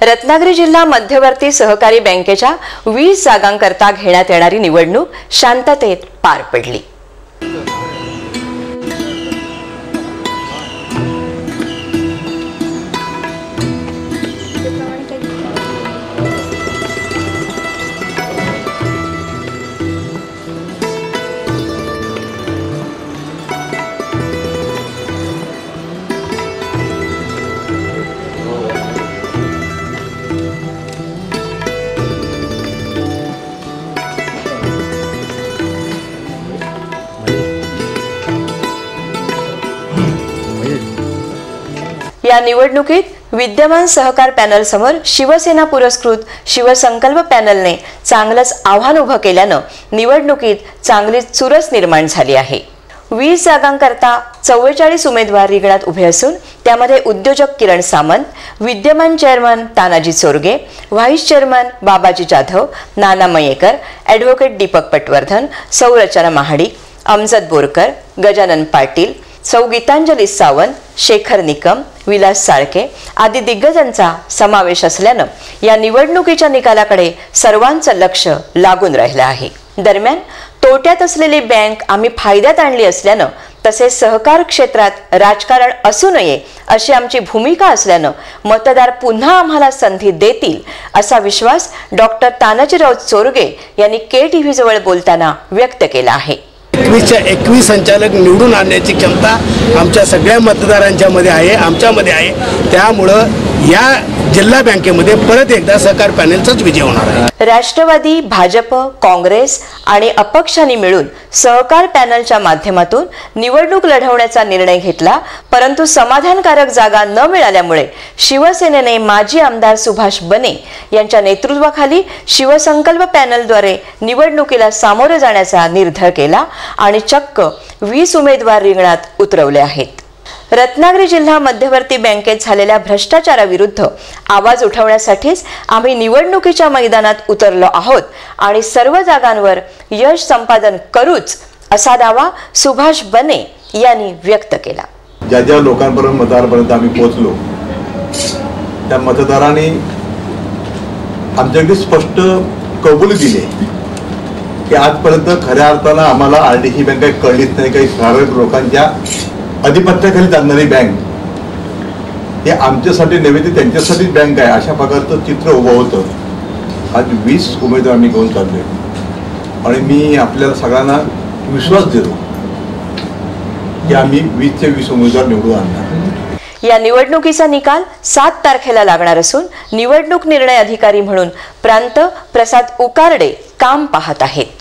रत्नागिरी जिल्हा मध्यवर्ती सहकारी बँकेच्या 20 जागांकरता घेण्यात येणारी निवडणूक शांततेत पार पडली। या निवडणुकीत विद्यमान सहकार पॅनल समोर शिवसेना पुरस्कृत शिवसंकल्प पॅनलने चांगलंच आव्हान उभं केल्यानं निवडणुकीत चांगलीच चुरस निर्माण झाली आहे। 20 जागांकरता 44 उमेदवार रिंगणात उभे असून त्यामध्ये उद्योजक किरण सामंत, विद्यमान chairman Tanaji Chorge, vice chairman Babaji Jadhav, Nana Mayekar, advocate Deepak Patwardhan, सौ रचना महाडिक, अमजद बोरकर, गजानन पाटील, सौ गीतांजली सावंत, शेखर निकम, विलास साळके आदी दिग्गजांचा समावेश असल्यानं या निवडणुकीच्या निकालाकडे सर्वांचं लक्ष लागून राहिलं आहे। दरम्यान तोट्यात असलेली बँक आम्ही फायद्यात आणली असल्यानं तसेच सहकार क्षेत्रात राजकारण असू नये अशी आमची भूमिका असल्यानं मतदार पुन्हा आम्हाला संधी देतील असा विश्वास डॉक्टर तानाजीराव चोरगे यांनी KTV जवळ बोलताना व्यक्त केला आहे। 21 संचालक निवडून आणण्याची क्षमता आमच्या सगळ्या मतदारांच्या मध्ये आहे, आमच्यामध्ये आहे। त्यामुळे या जिल्हा बँकेमध्ये परत एकदा सहकार पॅनलचाच विजय होणार आहे। राष्ट्रवादी, भाजप, काँग्रेस आणि अपक्षांनी मिळून सहकार पॅनलच्या माध्यमातून निवडणूक लढवण्याचा निर्णय घेतला, परंतु समाधानकारक जागा न मिळाल्यामुळे शिवसेनेने माजी आमदार सुभाष बने यांच्या नेतृत्वाखाली शिवसंकल्प पॅनलद्वारे निवडणुकीला सामोरे जाण्याचा निर्धार केला आणि चक्क 20 उमेदवार रिंगणात उतरवले आहेत। रत्नागिरी जिल्हा मध्यवर्ती बँकेत झालेल्या भ्रष्टाचाराविरुद्ध आवाज उठवण्यासाठीच आम्ही निवडणुकीच्या मैदानात उतरलो आहोत आणि सर्व जागांवर यश संपादन करूच असा दावा सुभाष बने यांनी व्यक्त केला। ज्या लोकांपर्यंत मतदारांपर्यंत आम्ही पोहोचलो त्या मतदारांनी आमच्याकडे स्पष्ट कबुली दिली की आजपर्यंत खऱ्या अर्थानं आम्हाला RDC बँक काही कळलीच नाही, काही ठराविक लोकांच्या अधिपत्याखाली चालणारी बँक हे आमच्यासाठी नव्हे तर त्यांच्यासाठीच बँक आहे अशा प्रकारचं चित्र उभं होतं। आज 20 उमेदवार आम्ही घेऊन चाललोय आणि मी आपल्याला सगळ्यांना विश्वास देतो की आम्ही 20 चे 20 उमेदवार निवडून आणणार। या निवडणुकीचा निकाल 7 तारखेला लागणार असून निवडणूक निर्णय अधिकारी म्हणून प्रांत प्रसाद उकारडे काम पाहत आहेत।